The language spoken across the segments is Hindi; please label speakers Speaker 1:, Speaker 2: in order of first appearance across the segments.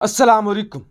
Speaker 1: अस्सलाम वालेकुम।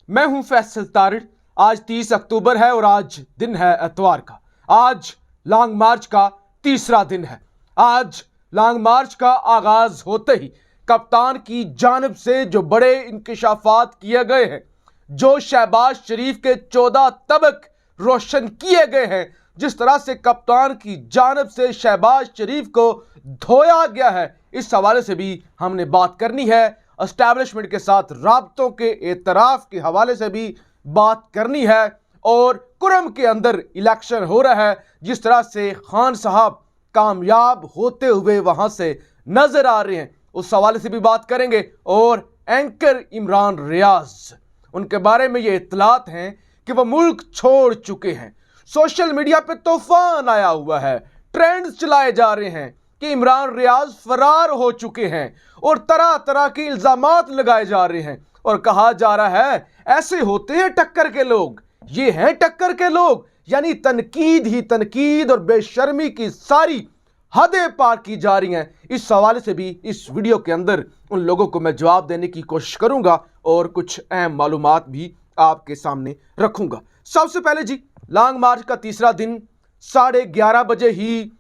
Speaker 1: मैं हूं फैसल तारिड़। आज 30 अक्टूबर है और आज दिन है एतवार का। आज लॉन्ग मार्च का तीसरा दिन है। आज लॉन्ग मार्च का आगाज होते ही कप्तान की जानिब से जो बड़े इंकशाफात किए गए हैं, जो शहबाज शरीफ के 14 तबक रोशन किए गए हैं, जिस तरह से कप्तान की जानिब से शहबाज शरीफ को धोया गया है, इस हवाले से भी हमने बात करनी है। एस्टैब्लिशमेंट के साथ राब्तों के एतराफ़ के हवाले से भी बात करनी है। और कुरम के अंदर इलेक्शन हो रहा है, जिस तरह से खान साहब कामयाब होते हुए वहां से नजर आ रहे हैं, उस हवाले से भी बात करेंगे। और एंकर इमरान रियाज, उनके बारे में ये इत्तलात हैं कि वह मुल्क छोड़ चुके हैं। सोशल मीडिया पे तूफान आया हुआ है, ट्रेंड्स चलाए जा रहे हैं कि इमरान रियाज फरार हो चुके हैं और तरह तरह के इल्जामात लगाए जा रहे हैं। और कहा जा रहा है ऐसे होते हैं टक्कर के लोग, ये हैं टक्कर के लोग, यानी तनकीद ही तनकीद और बेशर्मी की सारी हदें पार की जा रही हैं। इस हवाले से भी इस वीडियो के अंदर उन लोगों को मैं जवाब देने की कोशिश करूंगा और कुछ अहम मालूमात भी आपके सामने रखूंगा। सबसे पहले जी, लॉन्ग मार्च का तीसरा दिन 11:30 बजे ही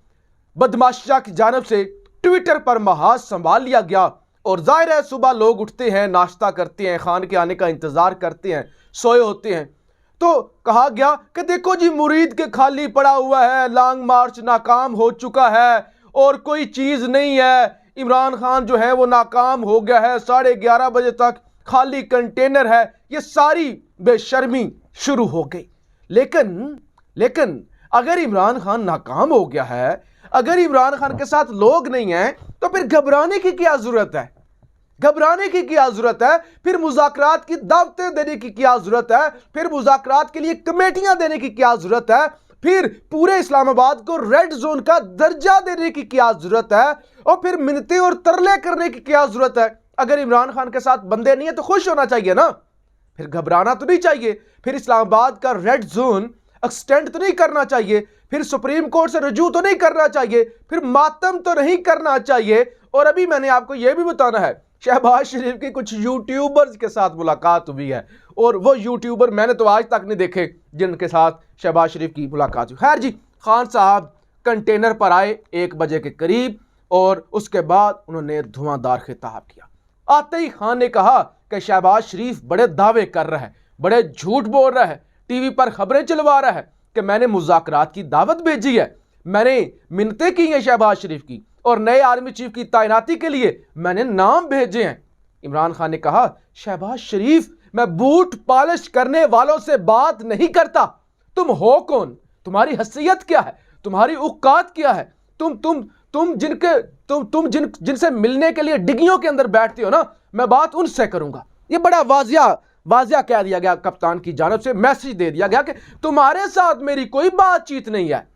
Speaker 1: बदमाशिया की जानिब से ट्विटर पर महाज संभाल लिया गया। और जाहिर है सुबह लोग उठते हैं, नाश्ता करते हैं, खान के आने का इंतजार करते हैं, सोए होते हैं। तो कहा गया कि देखो जी, मुरीद के खाली पड़ा हुआ है, लॉन्ग मार्च नाकाम हो चुका है और कोई चीज नहीं है, इमरान खान जो है वो नाकाम हो गया है, 11:30 बजे तक खाली कंटेनर है। ये सारी बेशर्मी शुरू हो गई। लेकिन अगर इमरान खान नाकाम हो गया है, अगर इमरान खान के साथ लोग नहीं हैं, तो फिर घबराने की क्या जरूरत है? घबराने की क्या जरूरत है? फिर मुज़ाकरात की दावतें देने की क्या जरूरत है? फिर मुज़ाकरात के लिए कमेटियां देने की क्या जरूरत है? फिर पूरे इस्लामाबाद को रेड जोन का दर्जा देने की क्या जरूरत है? और फिर मिन्नतें और तरले करने की क्या जरूरत है? अगर इमरान खान के साथ बंदे नहीं है तो खुश होना चाहिए ना, फिर घबराना तो नहीं चाहिए। फिर इस्लामाबाद का रेड जोन एक्सटेंड तो नहीं करना चाहिए, फिर सुप्रीम कोर्ट से रजू तो नहीं करना चाहिए, फिर मातम तो नहीं करना चाहिए। और अभी मैंने आपको यह भी बताना है, शहबाज शरीफ के कुछ यूट्यूबर्स के साथ मुलाकात हुई है और वो यूट्यूबर मैंने तो आज तक नहीं देखे जिनके साथ शहबाज शरीफ की मुलाकात हुई। खैर जी, खान साहब कंटेनर पर आए 1 बजे के करीब और उसके बाद उन्होंने धुआंधार खिताब किया। आते ही खान ने कहा कि शहबाज शरीफ बड़े दावे कर रहा है, बड़े झूठ बोल रहा है, टीवी पर खबरें चलवा रहा है कि मैंने मुज़ाकरात की दावत भेजी है, मैंने मिन्नतें की हैं शहबाज शरीफ की और नए आर्मी चीफ की तैनाती के लिए मैंने नाम भेजे हैं। इमरान खान ने कहा, शहबाज शरीफ, मैं बूट पॉलिश करने वालों से बात नहीं करता। तुम हो कौन? तुम्हारी हैसियत क्या है? तुम्हारी औकात क्या है? तुम जिनसे मिलने के लिए डिग्गियों के अंदर बैठते हो ना, मैं बात उनसे करूंगा। ये बड़ा वाजिया कह दिया गया, कप्तान की जानिब से मैसेज दे दिया गया कि तुम्हारे साथ मेरी कोई बातचीत नहीं है।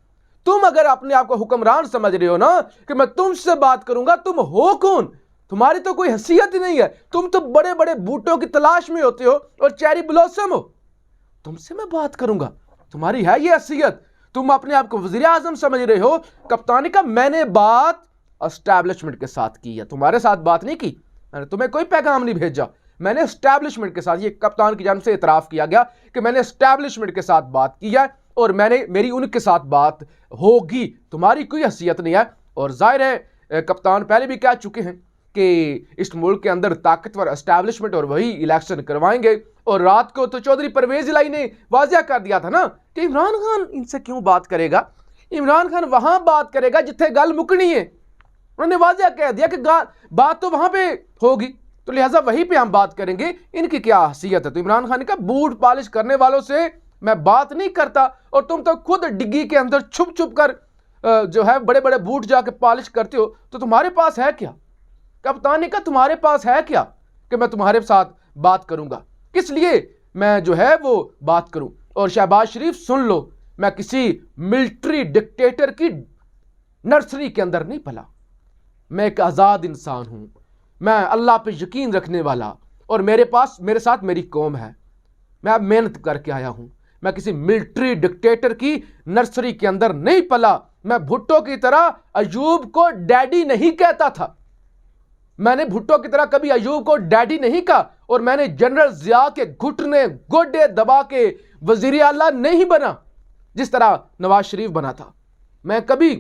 Speaker 1: तुम अगर अपने आप को हुक्मरान समझ रहे हो ना कि मैं तुमसे बात करूंगा, तुम हो कौन? तुम्हारी तो कोई हैसियत ही नहीं है। तुम तो बड़े बड़े बूटों की तलाश में होते हो और चेरी ब्लॉसम हो। तुमसे मैं बात करूंगा? तुम्हारी है ये हैसियत? तुम अपने आप को वजीर आजम समझ रहे हो। कप्तानी का मैंने बात एस्टैब्लिशमेंट के साथ की है, तुम्हारे साथ बात नहीं की। मैंने तुम्हें कोई पैगाम नहीं भेजा, मैंने एस्टैब्लिशमेंट के साथ, ये कप्तान की जानिब से इतराफ़ किया गया कि मैंने एस्टैब्लिशमेंट के साथ बात की है और मेरी उनके साथ बात होगी। तुम्हारी कोई हैसियत नहीं है। और जाहिर है कप्तान पहले भी कह चुके हैं कि इस मुल्क के अंदर ताकतवर एस्टैब्लिशमेंट और वही इलेक्शन करवाएंगे। और रात को तो चौधरी परवेज इलाही ने वाजिया कर दिया था ना कि इमरान खान इनसे क्यों बात करेगा, इमरान खान वहां बात करेगा जिथे गल मुकनी है। उन्होंने वाजिया कह दिया कि बात तो वहां पे होगी, तो लिहाजा वहीं पे हम बात करेंगे, इनकी क्या हैसियत है। तो इमरान खान का बूट पॉलिश करने वालों से मैं बात नहीं करता और तुम तो खुद डिग्गी के अंदर छुप छुप कर जो है बड़े बड़े बूट जाके पॉलिश करते हो, तो तुम्हारे पास है क्या? कप्तान ने कहा, तुम्हारे पास है क्या कि मैं तुम्हारे साथ बात करूंगा? किस लिए मैं जो है वो बात करूं? और शहबाज शरीफ सुन लो, मैं किसी मिलिट्री डिक्टेटर की नर्सरी के अंदर नहीं पला। मैं एक आज़ाद इंसान हूं, मैं अल्लाह पे यकीन रखने वाला, और मेरे साथ मेरी कौम है। मैं अब मेहनत करके आया हूं। मैं किसी मिलिट्री डिक्टेटर की नर्सरी के अंदर नहीं पला। मैं भुट्टो की तरह अयूब को डैडी नहीं कहता था। मैंने भुट्टो की तरह कभी अयूब को डैडी नहीं कहा, और मैंने जनरल जिया के घुटने गोडे दबा के वजीर आला नहीं बना जिस तरह नवाज शरीफ बना था। मैं कभी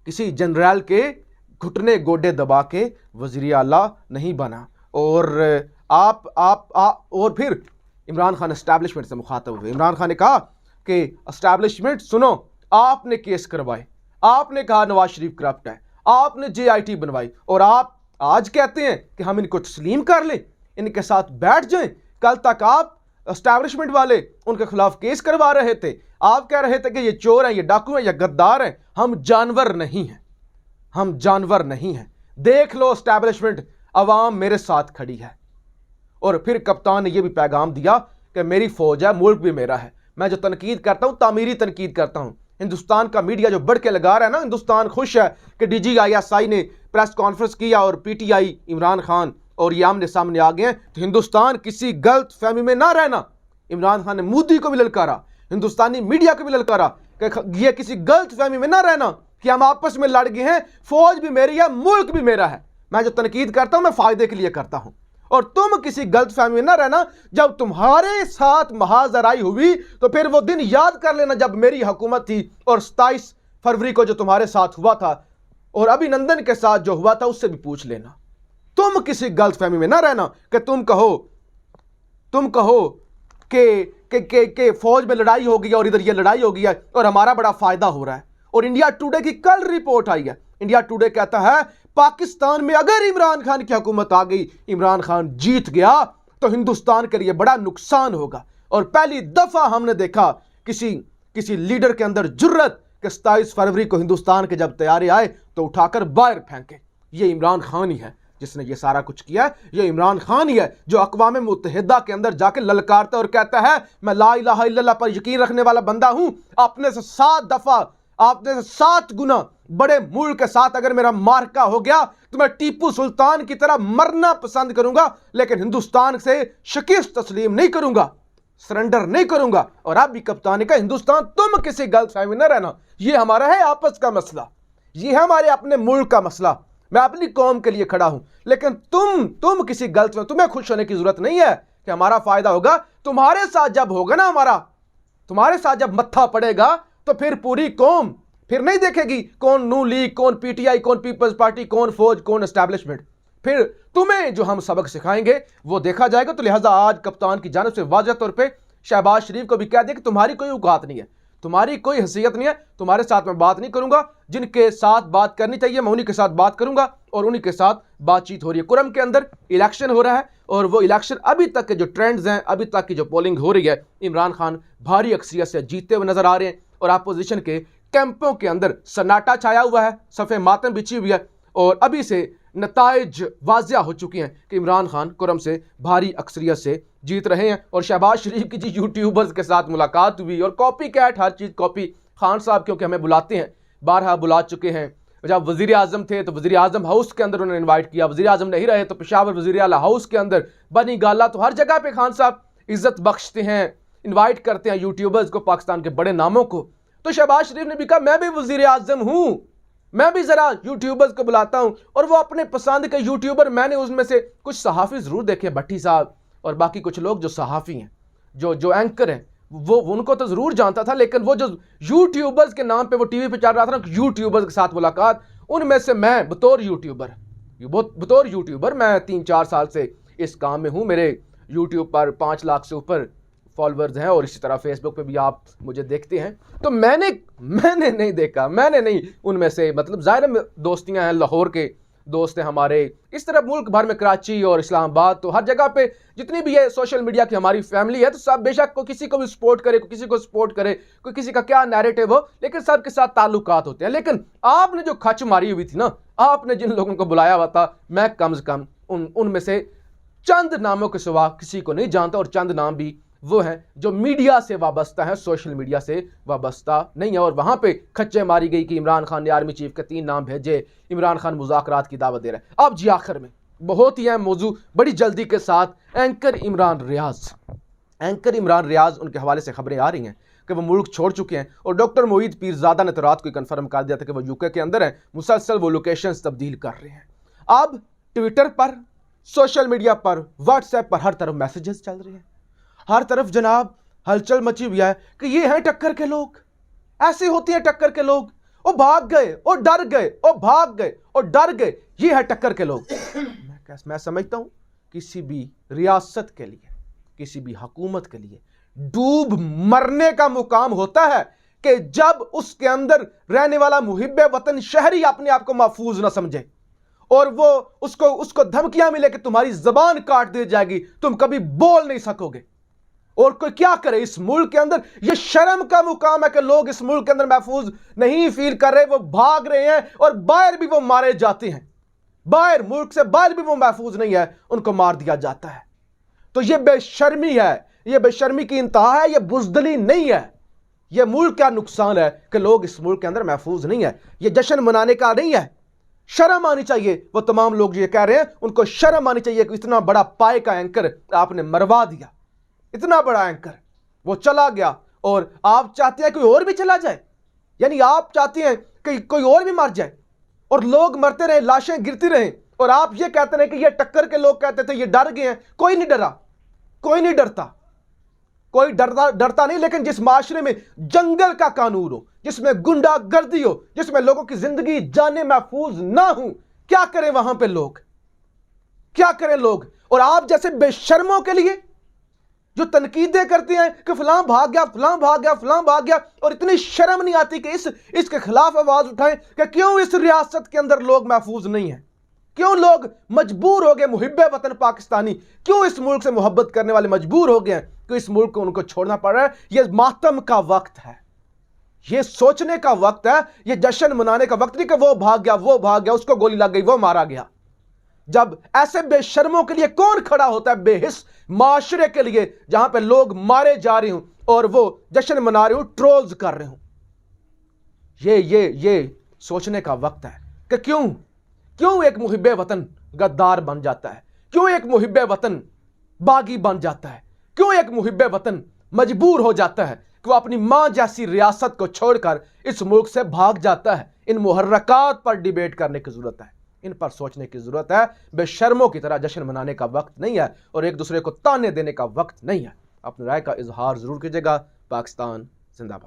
Speaker 1: किसी जनरल के घुटने गोडे दबा के वजीर आला नहीं बना। और और फिर इमरान खान एस्टैब्लिशमेंट से मुखातब हुए। इमरान खान ने कहा कि एस्टैब्लिशमेंट सुनो, आपने केस करवाए, आपने कहा नवाज शरीफ करप्ट है, आपने JIT बनवाई, और आप आज कहते हैं कि हम इनको तस्लीम कर लें, इनके साथ बैठ जाएं। कल तक आप एस्टैब्लिशमेंट वाले उनके खिलाफ केस करवा रहे थे, आप कह रहे थे कि ये चोर हैं, ये डाकू हैं, ये गद्दार हैं। हम जानवर नहीं हैं, हम जानवर नहीं हैं। देख लो एस्टैब्लिशमेंट, अवाम मेरे साथ खड़ी है। और फिर कप्तान ने यह भी पैगाम दिया कि मेरी फौज है, मुल्क भी मेरा है। मैं जो तनकीद करता हूं, तामीरी तनकीद करता हूं। हिंदुस्तान का मीडिया जो बढ़ के लगा रहा है ना, हिंदुस्तान खुश है कि DGISI ने प्रेस कॉन्फ्रेंस किया और PTI इमरान खान और ये आमने सामने आ गए हैं। तो हिंदुस्तान किसी गलत फहमी में ना रहना। इमरान खान ने मोदी को भी ललकारा, हिंदुस्तानी मीडिया को भी ललकारा कि ये किसी गलत फहमी में ना रहना कि हम आपस में लड़ गए हैं, फौज भी मेरी है, मुल्क भी मेरा है। मैं जो तनकीद करता हूं मैं फायदे के लिए करता हूं, और तुम किसी गलत फहमी में ना रहना। जब तुम्हारे साथ महाजराई हुई तो फिर वो दिन याद कर लेना जब मेरी हुकूमत थी, और 27 फरवरी को जो तुम्हारे साथ हुआ था और अभिनंदन के साथ जो हुआ था उससे भी पूछ लेना। तुम किसी गलत फहमी में ना रहना कि तुम कहो कि फौज में लड़ाई हो गई और इधर ये लड़ाई हो गई है और हमारा बड़ा फायदा हो रहा है। और इंडिया टुडे की कल रिपोर्ट आई है, इंडिया टुडे कहता है पाकिस्तान में अगर इमरान खान की हुकूमत आ गई, इमरान खान जीत गया, तो हिंदुस्तान के लिए बड़ा नुकसान होगा। और पहली दफा हमने देखा किसी लीडर के अंदर जुर्रत कि 27 फरवरी को हिंदुस्तान के जब तैयारी आए तो उठाकर बाहर फेंके। ये इमरान खान ही है जिसने ये सारा कुछ किया है। ये इमरान खान ही है जो अक़वाम मुत्तहिदा के अंदर जाके ललकारता और कहता है मैं ला इलाहा इल्लल्लाह पर यकीन रखने वाला बंदा हूं। आपने से 7 दफा, आपने से 7 गुना बड़े मुल्क के साथ अगर मेरा मार्का हो गया तो मैं टीपू सुल्तान की तरह मरना पसंद करूंगा, लेकिन हिंदुस्तान से शिकस्त तस्लीम नहीं करूंगा, सरेंडर नहीं करूंगा। और अब भी कप्तान ने कहा हिंदुस्तान तुम किसी गलतफहमी न रहना, ये हमारा है आपस का मसला, ये है हमारे अपने मुल्क का मसला। मैं अपनी कौम के लिए खड़ा हूं, लेकिन तुम किसी गलत में, तुम्हें खुश होने की जरूरत नहीं है कि हमारा फायदा होगा। तुम्हारे साथ जब होगा ना, तुम्हारे साथ जब मत्था पड़ेगा तो फिर पूरी कौम फिर नहीं देखेगी कौन नू लीग, कौन PTI, कौन पीपल्स पार्टी, कौन फौज, कौन एस्टैब्लिशमेंट। फिर तुम्हें जो हम सबक सिखाएंगे वो देखा जाएगा। तो लिहाजा आज कप्तान की जानिब से वाज़ेह तौर पे शहबाज शरीफ को भी कह दिया कि तुम्हारी कोई औकात नहीं है, तुम्हारी कोई हैसियत नहीं है, तुम्हारे साथ मैं बात नहीं करूंगा। जिनके साथ बात करनी चाहिए मैं उन्हीं के साथ बात करूंगा, और उन्हीं के साथ बातचीत हो रही है। कुरम के अंदर इलेक्शन हो रहा है, और वो इलेक्शन अभी तक के जो ट्रेंड्स हैं, अभी तक की जो पोलिंग हो रही है, इमरान खान भारी अक्सरियत से जीतते हुए नजर आ रहे हैं, और अपोजिशन के कैंपों के अंदर सन्नाटा छाया हुआ है, सफ़े मातम बिछी हुई है, और अभी से नताइज वाजिया हो चुकी हैं कि इमरान खान कुरम से भारी अक्सरियत से जीत रहे हैं। और शहबाज शरीफ की जी यूट्यूबर्स के साथ मुलाकात हुई, और कॉपी कैट, हर चीज़ कॉपी। खान साहब क्योंकि हमें बुलाते हैं, बारहा बुला चुके हैं। जब वज़ीर आज़म थे तो वज़ीर आज़म हाउस के अंदर उन्होंने इन्वाइट किया, वज़ीर आज़म नहीं रहे तो पेशावर वज़ीर आला हाउस के अंदर, बनी गाला, तो हर जगह पे खान साहब इज्जत बख्शते हैं, इन्वाइट करते हैं यूट्यूबर्स को, पाकिस्तान के बड़े नामों को। तो शहबाज शरीफ ने भी कहा मैं भी वज़ीर आज़म हूँ, मैं भी ज़रा यूट्यूबर्स को बुलाता हूँ, और वो अपने पसंद के यूट्यूबर, मैंने उसमें से कुछ सहाफ़ी ज़रूर देखे, भट्टी साहब और बाकी कुछ लोग जो सहाफ़ी हैं, जो एंकर हैं, वो उनको तो ज़रूर जानता था, लेकिन वो जो यूट्यूबर्स के नाम पे वो टीवी पे चल रहा था ना, यूट्यूबर्स के साथ मुलाकात, उनमें से मैं बतौर यूट्यूबर मैं 3-4 साल से इस काम में हूँ। मेरे यूट्यूब पर 5 लाख से ऊपर फॉलोअर्स हैं, और इसी तरह फेसबुक पे भी आप मुझे देखते हैं। तो मैंने नहीं देखा, मैंने नहीं उनमें से, मतलब ज़ाहिर है दोस्तियाँ हैं, लाहौर के दोस्त हैं हमारे, इस तरह मुल्क भर में कराची और इस्लामाबाद, तो हर जगह पे जितनी भी है सोशल मीडिया की हमारी फैमिली है, तो सब बेशक को किसी को भी सपोर्ट करे, कोई किसी को सपोर्ट करे, कोई किसी का क्या नैरेटिव हो, लेकिन सबके साथ ताल्लुकात होते हैं। लेकिन आपने जो खच मारी हुई थी ना, आपने जिन लोगों को बुलाया हुआ था, मैं कम से कम उनमें से चंद नामों के सिवा किसी को नहीं जानता, और चंद नाम भी वो हैं जो मीडिया से वाबस्ता है, सोशल मीडिया से वाबस्ता नहीं है। और वहां पे खच्चे मारी गई कि इमरान खान ने आर्मी चीफ के 3 नाम भेजे, इमरान खान मुज़ाकरात की दावत दे रहा है। अब जी आखिर में बहुत ही अहम मौजू बड़ी जल्दी के साथ एंकर इमरान रियाज उनके हवाले से खबरें आ रही हैं कि वो मुल्क छोड़ चुके हैं, और डॉक्टर मोईद पीरजादा ने तो रात को कंफर्म कर दिया था कि वो यूके के अंदर है, मुसलसल वो लोकेशंस तब्दील कर रहे हैं। अब ट्विटर पर, सोशल मीडिया पर, व्हाट्सएप पर हर तरफ मैसेजेस चल रहे हैं, हर तरफ जनाब हलचल मची हुई है कि ये हैं टक्कर के लोग, ऐसे होती हैं टक्कर के लोग, वो भाग गए, वो डर गए, वो भाग गए, वो डर गए, ये है टक्कर के लोग। मैं समझता हूं किसी भी रियासत के लिए, किसी भी हुकूमत के लिए डूब मरने का मुकाम होता है कि जब उसके अंदर रहने वाला मुहिब्बे वतन शहरी अपने आप को महफूज ना समझे और वो उसको धमकियां मिले कि तुम्हारी जबान काट दी जाएगी, तुम कभी बोल नहीं सकोगे। और कोई क्या करे इस मुल्क के अंदर, ये शर्म का मुकाम है कि लोग इस मुल्क के अंदर महफूज नहीं फील कर रहे, वो भाग रहे हैं और बाहर भी वो मारे जाते हैं, बाहर मुल्क से बाहर भी वो महफूज नहीं है, उनको मार दिया जाता है। तो ये बेशर्मी है, ये बेशर्मी की इंतहा है, ये बुज़दिली नहीं है। ये मुल्क का नुकसान है कि लोग इस मुल्क के अंदर महफूज नहीं है। ये जश्न मनाने का नहीं है, शर्म आनी चाहिए। वो तमाम लोग ये कह रहे हैं उनको शर्म आनी चाहिए कि इतना बड़ा पाए का एंकर आपने मरवा दिया, इतना बड़ा एंकर वो चला गया और आप चाहते हैं कोई और भी चला जाए, यानी आप चाहते हैं कि कोई और भी मर जाए और लोग मरते रहे, लाशें गिरती रहें, और आप ये कहते रहे कि ये टक्कर के लोग कहते थे ये डर गए हैं। कोई नहीं डरा, कोई नहीं डरता, कोई डरता नहीं। लेकिन जिस माशरे में जंगल का कानून हो, जिसमें गुंडागर्दी हो, जिसमें लोगों की जिंदगी जाने महफूज ना हो, क्या करें वहां पे लोग, क्या करें लोग। और आप जैसे बेशर्मों के लिए जो तनकीदें करते हैं कि फलां भाग गया, फलां भाग गया, फलां भाग गया, और इतनी शर्म नहीं आती कि इसके खिलाफ आवाज उठाएं कि क्यों इस रियासत के अंदर लोग महफूज नहीं हैं, क्यों लोग मजबूर हो गए, मुहिब्बे वतन पाकिस्तानी क्यों इस मुल्क से मोहब्बत करने वाले मजबूर हो गए हैं कि इस मुल्क को उनको छोड़ना पड़ रहा है। यह मातम का वक्त है, यह सोचने का वक्त है, यह जश्न मनाने का वक्त नहीं कि वो भाग गया, वो भाग गया, उसको गोली लग गई, वो मारा गया। जब ऐसे बेशर्मों के लिए कौन खड़ा होता है बेहिस माशरे के लिए जहां पे लोग मारे जा रहे हूं और वो जश्न मना रहे हूं, ट्रोल्स कर रहे हूं। ये सोचने का वक्त है कि क्यों एक मुहिब्बे वतन गद्दार बन जाता है, क्यों एक मुहिब्बे वतन बागी बन जाता है, क्यों एक मुहिब्बे वतन मजबूर हो जाता है कि वो अपनी मां जैसी रियासत को छोड़कर इस मुल्क से भाग जाता है। इन मुहर्रकात पर डिबेट करने की जरूरत है, इन पर सोचने की जरूरत है। बेशर्मों की तरह जश्न मनाने का वक्त नहीं है और एक दूसरे को ताने देने का वक्त नहीं है। अपनी राय का इजहार जरूर कीजिएगा। पाकिस्तान जिंदाबाद।